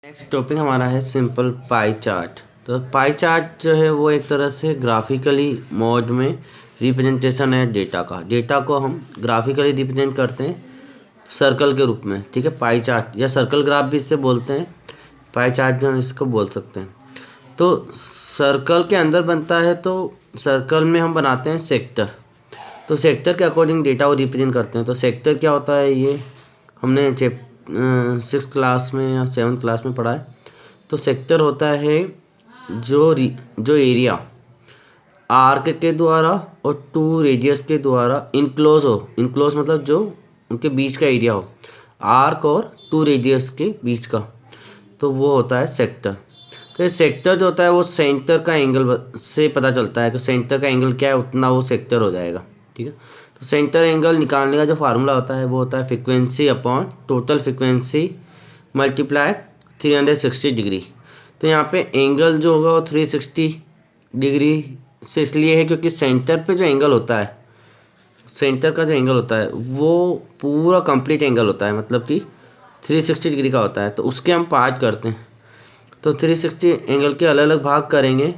Next topic हमारा है simple pie chart. तो पाई चार्ट जो है वो एक तरह से ग्राफिकली मोड में रिप्रेजेंटेशन है डेटा का। डेटा को हम ग्राफिकली रिप्रेजेंट करते हैं सर्कल के रूप में, ठीक है। पाई चार्ट या सर्कल ग्राफ भी इससे बोलते हैं, पाई चार्ट भी हम इसको बोल सकते हैं। तो सर्कल के अंदर बनता है, तो सर्कल में हम बनाते हैं सेक्टर। तो सेक्टर के अकॉर्डिंग डेटा को रिप्रेजेंट करते हैं। तो सेक्टर क्या होता है, ये हमने 6th क्लास में या 7th क्लास में पढ़ा है। तो सेक्टर होता है जो एरिया आर्क के द्वारा और 2 रेडियस के द्वारा इनक्लोज हो। इनक्लोज मतलब जो उनके बीच का एरिया हो, आर्क और 2 रेडियस के बीच का, तो वो होता है सेक्टर। तो ये सेक्टर जो होता है वो सेंटर का एंगल से पता चलता है कि सेंटर का एंगल क्या है, उतना वो सेक्टर हो जाएगा, ठीक है। तो सेंटर एंगल निकालने का जो फार्मूला होता है वो होता है frequency upon total frequency multiply 360 degree. तो यहाँ पे एंगल जो होगा वो 360 डिग्री से इसलिए है क्योंकि सेंटर पे जो एंगल होता है, सेंटर का जो एंगल होता है वो पूरा कंप्लीट एंगल होता है, मतलब कि 360 डिग्री का होता है। तो उसके हम पार्ट करते हैं, तो 360 एंगल के अलग अलग भाग करेंगे।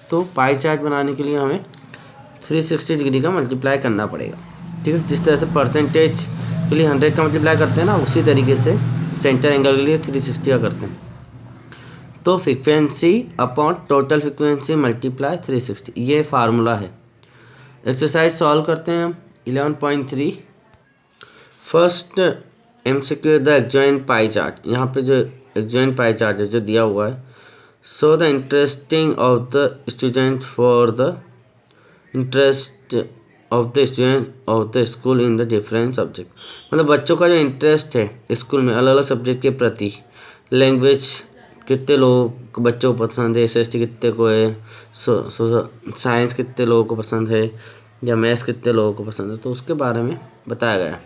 तो पाई चार्ट बनाने के लिए हमें 360 डिग्री का मल्टीप्लाई करना पड़ेगा, ठीक है। जिस तरह से परसेंटेज के लिए 100 का मल्टीप्लाई करते हैं ना, उसी तरीके से सेंटर एंगल के लिए 360 का करते हैं। तो frequency upon total frequency multiply 360, ये फार्मूला है। एक्सरसाइज सॉल्व करते हैं हम 11.3। First MCQ the adjoint pie chart. यहाँ पे जो एडजॉइंट पाई चार्ट है जो दिया हुआ है, so the interesting of the student for the interest of the student of the school in the different subject. मतलब बच्चों का जो इंटरेस्ट है स्कूल में अलग अलग सब्जेक्ट के प्रति। लैंग्वेज कितने लोग बच्चों को पसंद है, SST कितने को है, साइंस कितने लोगों को पसंद है, या मैथ्स कितने लोगों को पसंद है, तो उसके बारे में बताया गया।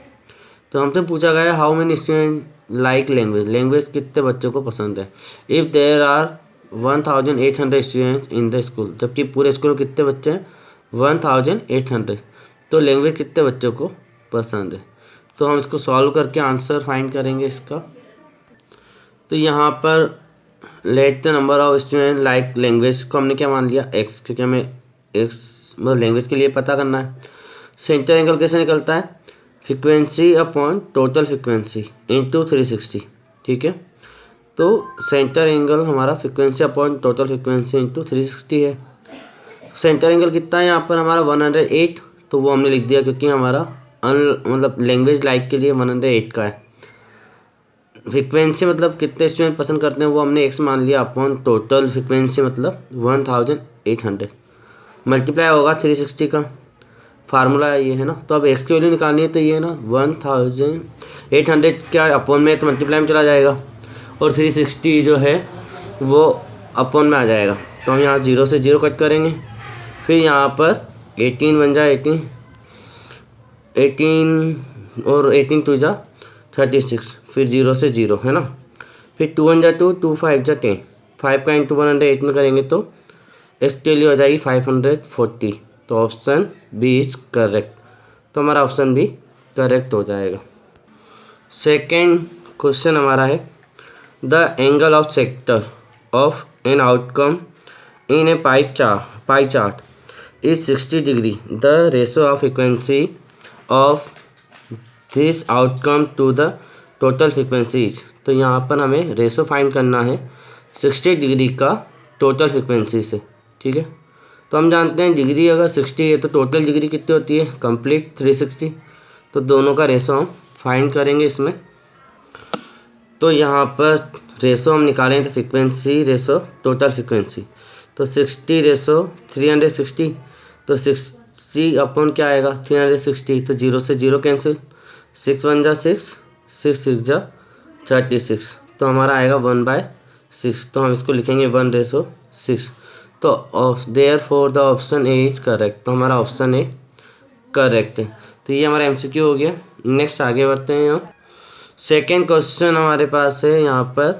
तो हमसे पूछा गया how many student like language. Language कितने बच्चों को पसंद है। If there are 1800 student in the school, जबकि पूरे स्कूल में कितने बच्चे हैं 1800, तो लैंग्वेज कितने बच्चों को पसंद है। तो हम इसको सॉल्व करके आंसर फाइंड करेंगे इसका। तो यहाँ पर let the number of student like language को हमने क्या मान लिया x, क्योंकि हमें x मतलब लैंग्वेज के लिए पता करना है। सेंटर एंगल कैसे निकलता है, frequency upon total frequency into 360, ठीक है। तो सेंटर एंगल हमारा frequency upon total frequency into 360 है। सेंटर एंगल कितना है यहाँ पर हमारा 108, तो वो हमने लिख दिया क्योंकि हमारा मतलब लैंग्वेज लाइक के लिए 108 का है। फ्रीक्वेंसी मतलब कितने स्टूडेंट पसंद करते हैं वो हमने x मान लिया अपॉन टोटल फ्रीक्वेंसी मतलब 1800 मल्टीप्लाई होगा 360 का। फार्मूला ये है ना। तो अब x की वैल्यू निकालनी है, तो ये है ना 1800 क्या अपॉन में, तो मल्टीप्लाई में चला जाएगा, और 360 जो है वो अपॉन में आ जाएगा। तो हम यहाँ 0 से 0 कट करेंगे, फिर यहाँ पर 18 बन जाए 18 और 18 2 जा 36, फिर 0 से 0 है ना, फिर 2 1 जा 2 2 5 जा 10, 5 का इंटू 108 में करेंगे तो x के लिए हो जाएगी 540। तो ऑप्शन बी इज करेक्ट। तो हमारा ऑप्शन बी करेक्ट हो जाएगा। सेकेंड क्वेश्चन हमारा है the angle of sector of an outcome in a pie chart is 60 degree. The ratio of frequency of this outcome to the total frequency is. तो यहाँ पर हमें रेशो फाइंड करना है 60 डिग्री का टोटल फ्रीक्वेंसी से, ठीक है। तो हम जानते हैं डिग्री अगर 60 है तो टोटल डिग्री कितनी होती है, कंप्लीट 360। तो दोनों का रेशो हम फाइंड करेंगे इसमें। तो यहाँ पर रेशो हम निकालें तो फ्रीक्वेंसी रेशो टोटल फ्रीक्वेंसी, तो 60 रेशो 360, तो 60 अपॉन क्या आएगा 360, तो 0 से 0 कैंसिल, 6 1 जा 6 6 6 जा 36, तो हमारा आएगा 1/6। तो हम इसको लिखेंगे 1/6। तो therefore the option A is correct. तो हमारा ऑप्शन ए करेक्ट है। तो ये हमारा MCQ हो गया। नेक्स्ट आगे बढ़ते हैं। यहाँ सेकेंड क्वेश्चन हमारे पास है यहाँ पर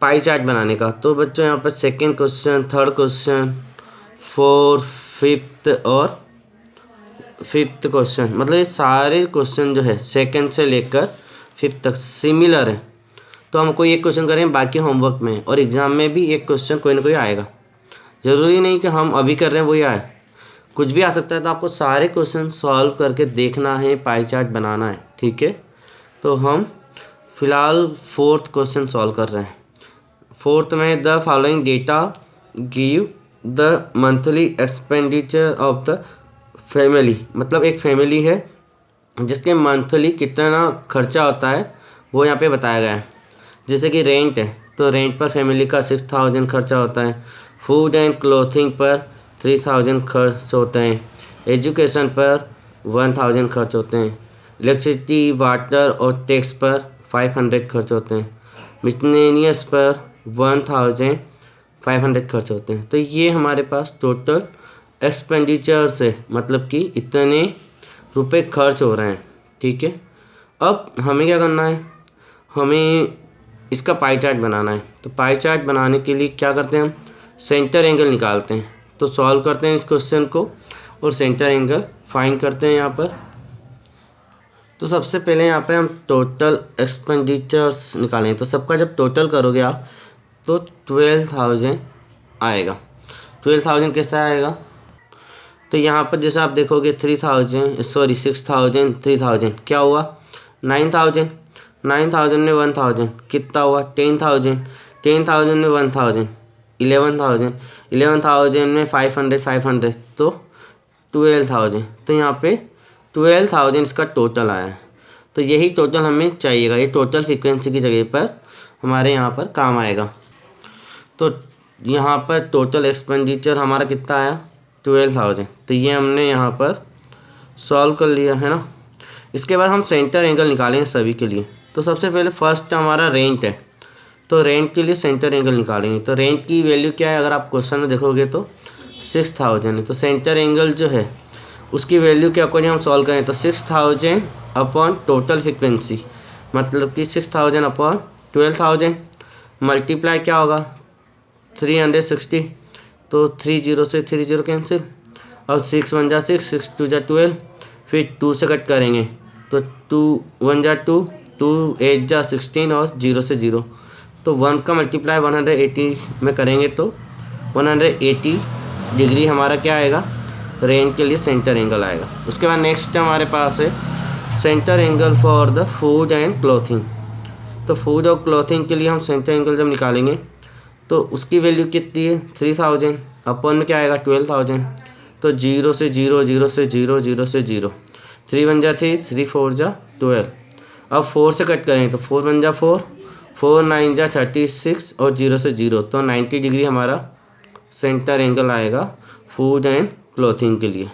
पाई चार्ट बनाने का। तो बच्चों यहाँ पर second question, third question, 4th 5th और 5th क्वेश्चन, मतलब ये सारे क्वेश्चन जो है सेकेंड से लेकर 5th तक सिमिलर है। तो हम कोई एक क्वेश्चन करें बाकी होमवर्क में, और एग्ज़ाम में भी एक क्वेश्चन कोई ना कोई आएगा। ज़रूरी नहीं कि हम अभी कर रहे हैं वही आए, कुछ भी आ सकता है। तो आपको सारे क्वेश्चन सॉल्व करके देखना है, पाई चार्ट बनाना है, ठीक है। तो हम फिलहाल 4th क्वेश्चन सॉल्व कर रहे हैं। 4th में the following data give the monthly expenditure of the family, मतलब एक फैमिली है जिसके मंथली कितना खर्चा होता है वो यहाँ पे बताया गया है। जैसे कि रेंट है तो रेंट पर फैमिली का 6000 खर्चा होता है, फूड एंड क्लोथिंग पर 3000 खर्च होते हैं, एजुकेशन पर 1000 खर्च होते हैं, इलेक्ट्रिसिटी वाटर और टैक्स पर 500 खर्च होते हैं, मिसलेनियस पर 1500 खर्च होते हैं। तो ये हमारे पास टोटल एक्सपेंडिचर्स है, मतलब कि इतने रुपए खर्च हो रहे हैं, ठीक है। अब हमें क्या करना है, हमें इसका पाई चार्ट बनाना है। तो पाई चार्ट बनाने के लिए क्या करते हैं, हम सेंटर एंगल निकालते हैं। तो सॉल्व करते हैं इस क्वेश्चन को और सेंटर एंगल फाइंड करते हैं यहाँ पर। तो सबसे पहले यहाँ पे हम टोटल एक्सपेंडिचर्स निकालें। तो सबका जब टोटल करोगे आप तो 12,000 आएगा। 12,000 कैसा आएगा, तो यहाँ पर जैसे आप देखोगे 6,000 3,000 क्या हुआ 9,000 में 1,000 कितना हुआ 10,000 में 1,000 11,000 में 500 तो 12,000। तो यहाँ पे 12,000 इसका टोटल आया है। तो यही टोटल हमें चाहिएगा, ये टोटल फ्रीक्वेंसी की जगह पर हमारे यहाँ पर काम आएगा। तो यहाँ पर टोटल एक्सपेंडिचर हमारा कितना आया 12,000। तो ये हमने यहाँ पर सॉल्व कर लिया है ना। इसके बाद हम सेंटर एंगल निकालेंगे सभी के लिए। तो सबसे पहले फर्स्ट हमारा रेंट है, तो रेंट के लिए सेंटर एंगल निकालेंगे। तो रेंट की वैल्यू क्या है, अगर आप क्वेश्चन में देखोगे तो 6,000 है। तो सेंटर एंगल जो है उसकी वैल्यू के अकॉर्डिंग हम सॉल्व करें तो 6,000 अपॉन टोटल फ्रिक्वेंसी, मतलब कि 6,000 अपॉन 12,000 मल्टीप्लाई क्या होगा 360। तो 30 से 30 कैंसिल और 6 1 जा 6 6 2 जा 12, फिर 2 से कट करेंगे तो 2 1 जा 2 2 8 जा 16 और 0 से 0। तो 1 का मल्टीप्लाई 180 में करेंगे तो 180 डिग्री हमारा क्या आएगा, रेंट के लिए सेंटर एंगल आएगा। उसके बाद नेक्स्ट हमारे पास है centre angle for the food and clothing. तो फूड और क्लोथिंग के लिए हम सेंटर एंगल जब निकालेंगे तो उसकी वैल्यू कितनी है 3,000 अपन में क्या आएगा 12,000। तो 0 से 0 0 से 0 0 से 0 3 1 जा 3 3 4 जा 12। अब 4 से कट करें तो 4 1 जा 4 4 9 जा 36 और 0 से 0। तो 90 डिग्री हमारा सेंटर एंगल आएगा फूड एंड क्लोथिंग के लिए।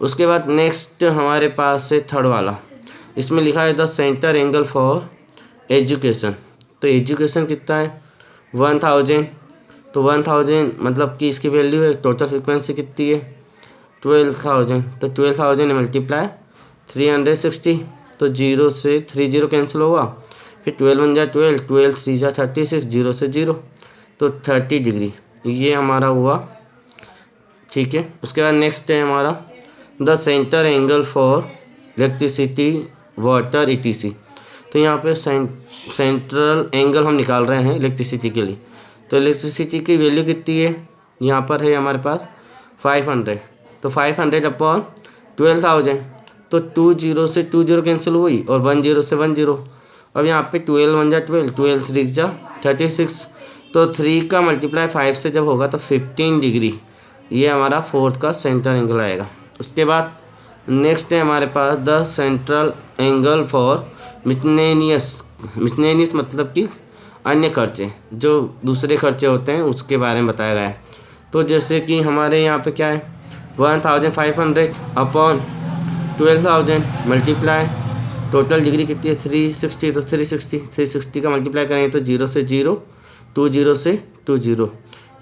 उसके बाद नेक्स्ट हमारे पास है थर्ड वाला, इसमें लिखा है the centre angle for education. तो एजुकेशन कितना है 1,000। तो 1,000 मतलब कि इसकी वैल्यू है, टोटल फ्रिक्वेंसी कितनी है 12,000। तो 12,000 मल्टीप्लाई 360। तो 0 से 30 कैंसिल होगा, फिर 12 1 जा 12 12 3 जा 36 0 से 0। तो 30 डिग्री ये हमारा हुआ, ठीक है। उसके बाद नेक्स्ट है हमारा the centre angle for electricity water ETC। तो यहाँ पे सेंट्रल एंगल हम निकाल रहे हैं इलेक्ट्रिसिटी के लिए। तो इलेक्ट्रिसिटी की वैल्यू कितनी है, यहाँ पर है हमारे पास 500। तो 500 अपॉन 12,000। तो 20 से 20 कैंसिल हुई और 10 से 10। अब यहाँ पे 12 1 जा 12 12 3 जा 36। तो 3 का मल्टीप्लाई 5 से जब होगा तो 15 डिग्री ये हमारा फोर्थ का सेंटर एंगल आएगा। उसके बाद नेक्स्ट है हमारे पास the central angle for miscellaneous मतलब कि अन्य खर्चे, जो दूसरे खर्चे होते हैं उसके बारे में बताया गया है। तो जैसे कि हमारे यहाँ पे क्या है 1,500 अपॉन 12,000 मल्टीप्लाई टोटल डिग्री कितनी है 360। तो 360 का मल्टीप्लाई करेंगे तो 0 से 0 20 से 20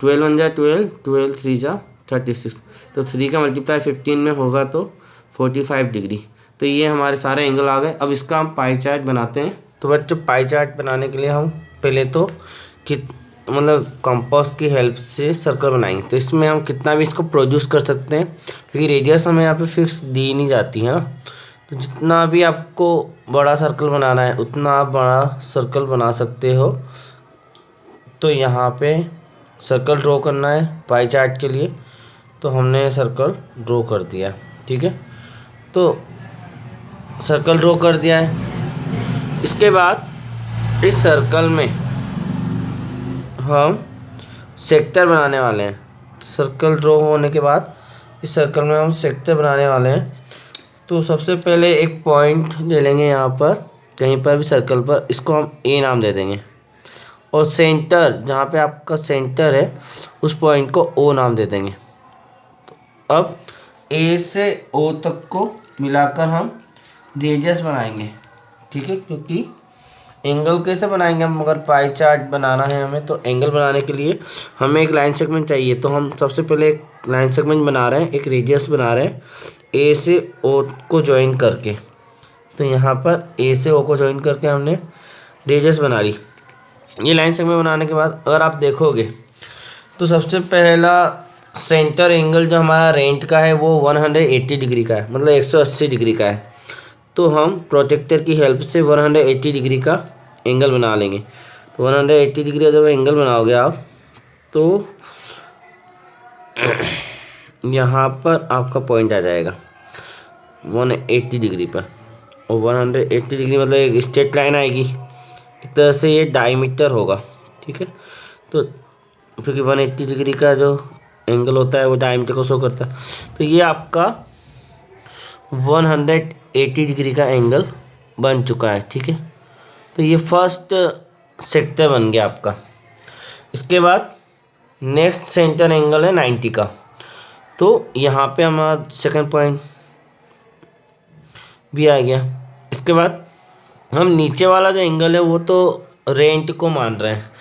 12 1 जा 12 12 3 जा 36। तो 3 का मल्टीप्लाई 15 में होगा तो 45 डिग्री। तो ये हमारे सारे एंगल आ गए। अब इसका हम पाई चार्ट बनाते हैं। तो बच्चों पाई चार्ट बनाने के लिए हम पहले तो मतलब कंपास की हेल्प से सर्कल बनाएंगे। तो इसमें हम कितना भी इसको प्रोड्यूस कर सकते हैं क्योंकि रेडियस हमें यहाँ पे फिक्स दी नहीं जाती है ना। तो जितना भी आपको बड़ा सर्कल बनाना है उतना आप बड़ा सर्कल बना सकते हो। तो यहाँ पे सर्कल ड्रॉ करना है पाई चार्ट के लिए, तो हमने सर्कल ड्रॉ कर दिया। ठीक है, तो सर्कल ड्रॉ कर दिया है। इसके बाद इस सर्कल में हम सेक्टर बनाने वाले हैं। सर्कल ड्रॉ होने के बाद इस सर्कल में हम सेक्टर बनाने वाले हैं। तो सबसे पहले एक पॉइंट ले लेंगे यहाँ पर, कहीं पर भी सर्कल पर, इसको हम ए नाम दे देंगे। और सेंटर, जहाँ पे आपका सेंटर है उस पॉइंट को ओ नाम दे देंगे। तो अब ए से ओ तक को मिलाकर हम रेडियस बनाएंगे। ठीक है, क्योंकि एंगल कैसे बनाएंगे हम, अगर पाई चार्ट बनाना है हमें, तो एंगल बनाने के लिए हमें एक लाइन सेगमेंट चाहिए। तो हम सबसे पहले एक लाइन सेगमेंट बना रहे हैं, एक रेडियस बना रहे हैं ए से ओ को ज्वाइन करके। तो यहाँ पर ए से ओ को ज्वाइन करके हमने रेडियस बना ली। ये लाइन सेगमेंट बनाने के बाद अगर आप देखोगे तो सबसे पहला सेंटर एंगल जो हमारा रेंट का है वो 180 डिग्री का है, मतलब 180 डिग्री का है। तो हम प्रोटेक्टर की हेल्प से 180 डिग्री का एंगल बना लेंगे। तो 180 डिग्री का जब एंगल बनाओगे आप, तो यहाँ पर आपका पॉइंट आ जाएगा 180 डिग्री पर। और 180 डिग्री मतलब एक स्ट्रेट लाइन आएगी, एक तरह से ये डायमीटर होगा। ठीक है, तो क्योंकि 180 डिग्री का जो एंगल होता है वो डायमीटर को शो करता है। तो ये आपका 180 डिग्री का एंगल बन चुका है। ठीक है, तो ये फर्स्ट सेक्टर बन गया आपका। इसके बाद नेक्स्ट सेंटर एंगल है 90 का। तो यहाँ पे हमारा सेकंड पॉइंट भी आ गया। इसके बाद हम नीचे वाला जो एंगल है वो तो रेंट को मान रहे हैं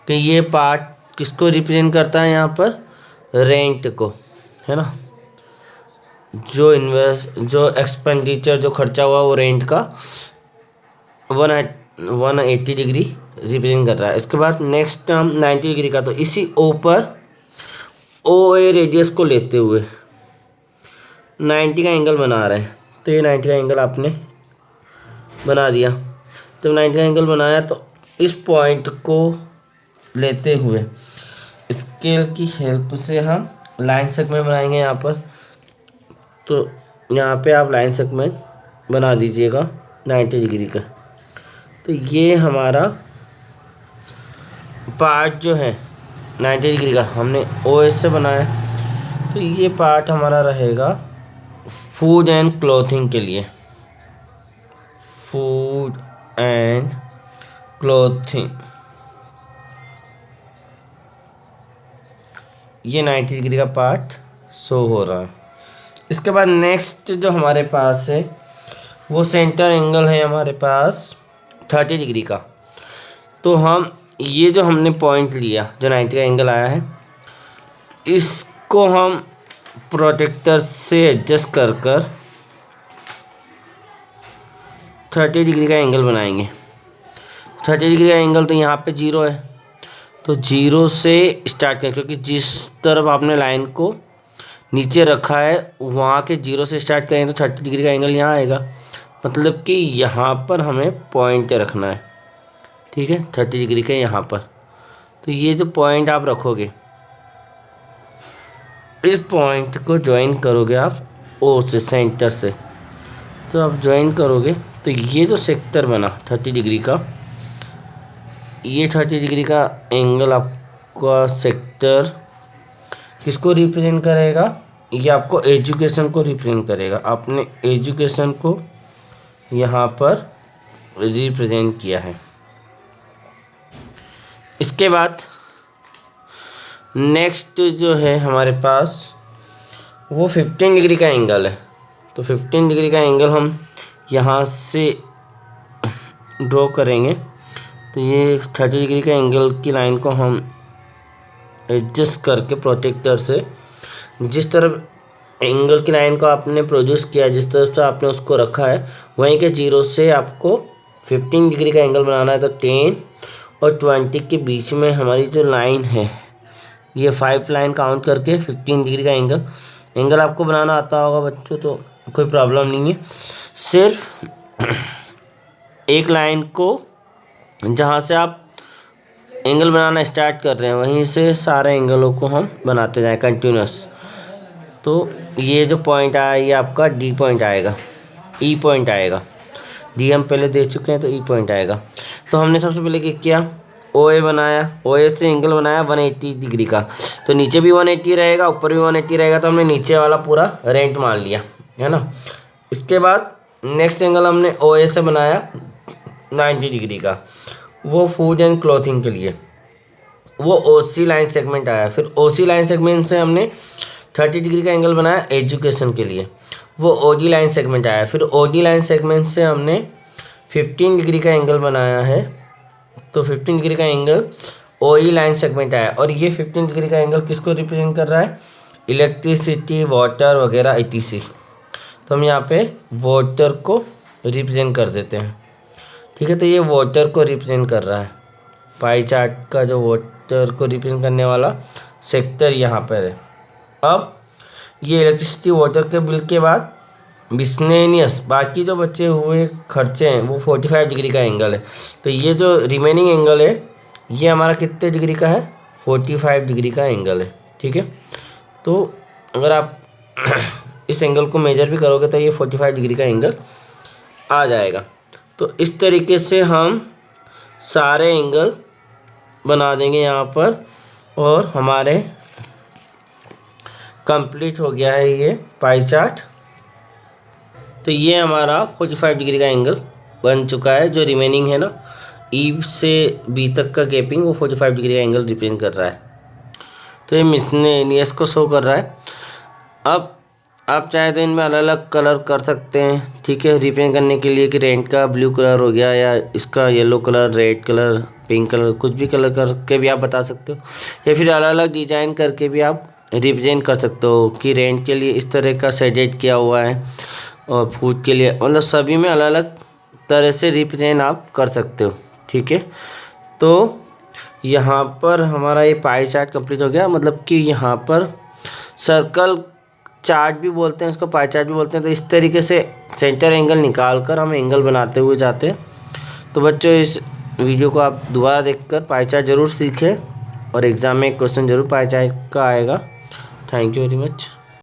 कि ये पार्ट किसको रिप्रेजेंट करता है, यहाँ पर रेंट को, है ना। जो एक्सपेंडिचर, जो खर्चा हुआ वो रेंट का 180 डिग्री रिप्रेजेंट कर रहा है। इसके बाद नेक्स्ट हम 90 डिग्री का, तो इसी ओ पर ओ ए रेडियस को लेते हुए 90 का एंगल बना रहे हैं। तो ये 90 का एंगल आपने बना दिया। जब 90 का एंगल बनाया तो इस पॉइंट को लेते हुए स्केल की हेल्प से हम लाइन सेगमेंट बनाएंगे यहाँ पर। तो यहाँ पे आप लाइन सेगमेंट बना दीजिएगा 90 डिग्री का। तो ये हमारा पार्ट जो है 90 डिग्री का हमने ओएस से बनाया। तो ये पार्ट हमारा रहेगा फूड एंड क्लॉथिंग के लिए, फूड एंड क्लॉथिंग। ये 90 डिग्री का पार्ट शो हो रहा है। इसके बाद नेक्स्ट जो हमारे पास है वो सेंटर एंगल है हमारे पास 30 डिग्री का। तो हम ये जो हमने पॉइंट लिया जो 90 का एंगल आया है, इसको हम प्रोटेक्टर से एडजस्ट कर 30 डिग्री का एंगल बनाएंगे। 30 डिग्री का एंगल तो यहाँ पे 0 है, तो 0 से स्टार्ट करें, क्योंकि जिस तरफ आपने लाइन को नीचे रखा है वहाँ के 0 से स्टार्ट करें तो 30 डिग्री का एंगल यहाँ आएगा। मतलब कि यहाँ पर हमें पॉइंट रखना है। ठीक है, 30 डिग्री के यहाँ पर। तो ये जो पॉइंट आप रखोगे, इस पॉइंट को ज्वाइन करोगे आप ओ से, सेंटर से। तो आप ज्वाइन करोगे तो ये जो सेक्टर बना 30 डिग्री का, ये 30 डिग्री का एंगल आपका सेक्टर किसको रिप्रेजेंट करेगा, ये आपको एजुकेशन को रिप्रेजेंट करेगा। आपने एजुकेशन को यहाँ पर रिप्रेजेंट किया है। इसके बाद नेक्स्ट जो है हमारे पास वो 15 डिग्री का एंगल है। तो 15 डिग्री का एंगल हम यहाँ से ड्रॉ करेंगे। तो ये 30 डिग्री का एंगल की लाइन को हम एडजस्ट करके प्रोटेक्टर से, जिस तरफ एंगल की लाइन को आपने प्रोड्यूस किया, जिस तरफ से आपने उसको रखा है, वहीं के 0 से आपको 15 डिग्री का एंगल बनाना है। तो 10 और 20 के बीच में हमारी जो लाइन है, ये 5 लाइन काउंट करके 15 डिग्री का एंगल आपको बनाना आता होगा बच्चों। तो कोई प्रॉब्लम नहीं है। सिर्फ एक लाइन को जहाँ से आप एंगल बनाना स्टार्ट कर रहे हैं वहीं से सारे एंगलों को हम बनाते जाएं कंटिन्यूस। तो ये जो पॉइंट आया ये आपका डी पॉइंट आएगा, ई पॉइंट आएगा। डी हम पहले दे चुके हैं तो ई पॉइंट आएगा। तो हमने सबसे पहले क्या किया, ओ ए बनाया, ओ ए से एंगल बनाया 180 डिग्री का। तो नीचे भी 180 रहेगा, ऊपर भी 180 रहेगा। तो हमने नीचे वाला पूरा रेंट मान लिया, है ना। इसके बाद नेक्स्ट एंगल हमने ओ ए से बनाया 90 डिग्री का, वो फूड एंड क्लॉथिंग के लिए। वो ओ सी लाइन सेगमेंट आया। फिर ओ सी लाइन सेगमेंट से हमने 30 डिग्री का एंगल बनाया एजुकेशन के लिए, वो ओ डी लाइन सेगमेंट आया। फिर ओ डी लाइन सेगमेंट से हमने 15 डिग्री का एंगल बनाया है, तो 15 डिग्री का एंगल ओ ई लाइन सेगमेंट आया। और ये 15 डिग्री का एंगल किसको रिप्रेजेंट कर रहा है, इलेक्ट्रिसिटी, वाटर वगैरह etc। तो हम यहाँ पे वाटर को रिप्रेजेंट कर देते हैं, ठीक है। तो ये वाटर को रिप्रेजेंट कर रहा है, पाई चार्ट का जो वाटर को रिप्रेजेंट करने वाला सेक्टर यहाँ पर है। अब ये इलेक्ट्रिसिटी वाटर के बिल के बाद मिसलेनियस बाकी जो बचे हुए खर्चे हैं वो 45 डिग्री का एंगल है। तो ये जो रिमेनिंग एंगल है ये हमारा कितने डिग्री का है, 45 डिग्री का एंगल है, ठीक है। तो अगर आप इस एंगल को मेजर भी करोगे तो ये 45 डिग्री का एंगल आ जाएगा। तो इस तरीके से हम सारे एंगल बना देंगे यहाँ पर, और हमारे कंप्लीट हो गया है ये पाई चार्ट। तो ये हमारा 45 डिग्री का एंगल बन चुका है। जो रिमेनिंग है ना ई से बी तक का गैपिंग, वो 45 डिग्री का एंगल रिप्रेजेंट कर रहा है। तो ये मिसलेनियस को शो कर रहा है। अब आप चाहे तो इनमें अलग अलग कलर कर सकते हैं, ठीक है, रिप्रेजेंट करने के लिए कि रेंट का ब्लू कलर हो गया, या इसका yellow colour, red colour, pink colour, कुछ भी कलर करके भी आप बता सकते हो। या फिर अलग अलग डिजाइन करके भी आप रिप्रेजेंट कर सकते हो कि रेंट के लिए इस तरह का शेडेड किया हुआ है, और फूड के लिए, मतलब सभी में अलग अलग तरह से रिप्रेजेंट आप कर सकते हो, ठीक है। तो यहाँ पर हमारा ये पाई चार्ट कंप्लीट हो गया। मतलब कि यहाँ पर सर्कल चार्ट भी बोलते हैं इसको, पाई चार्ट भी बोलते हैं। तो इस तरीके से सेंटर एंगल निकाल कर हम एंगल बनाते हुए जाते हैं। तो बच्चों इस वीडियो को आप दोबारा देखकर पाई चार्ट ज़रूर सीखें, और एग्ज़ाम में एक क्वेश्चन ज़रूर पाई चार्ट का आएगा। Thank you very much.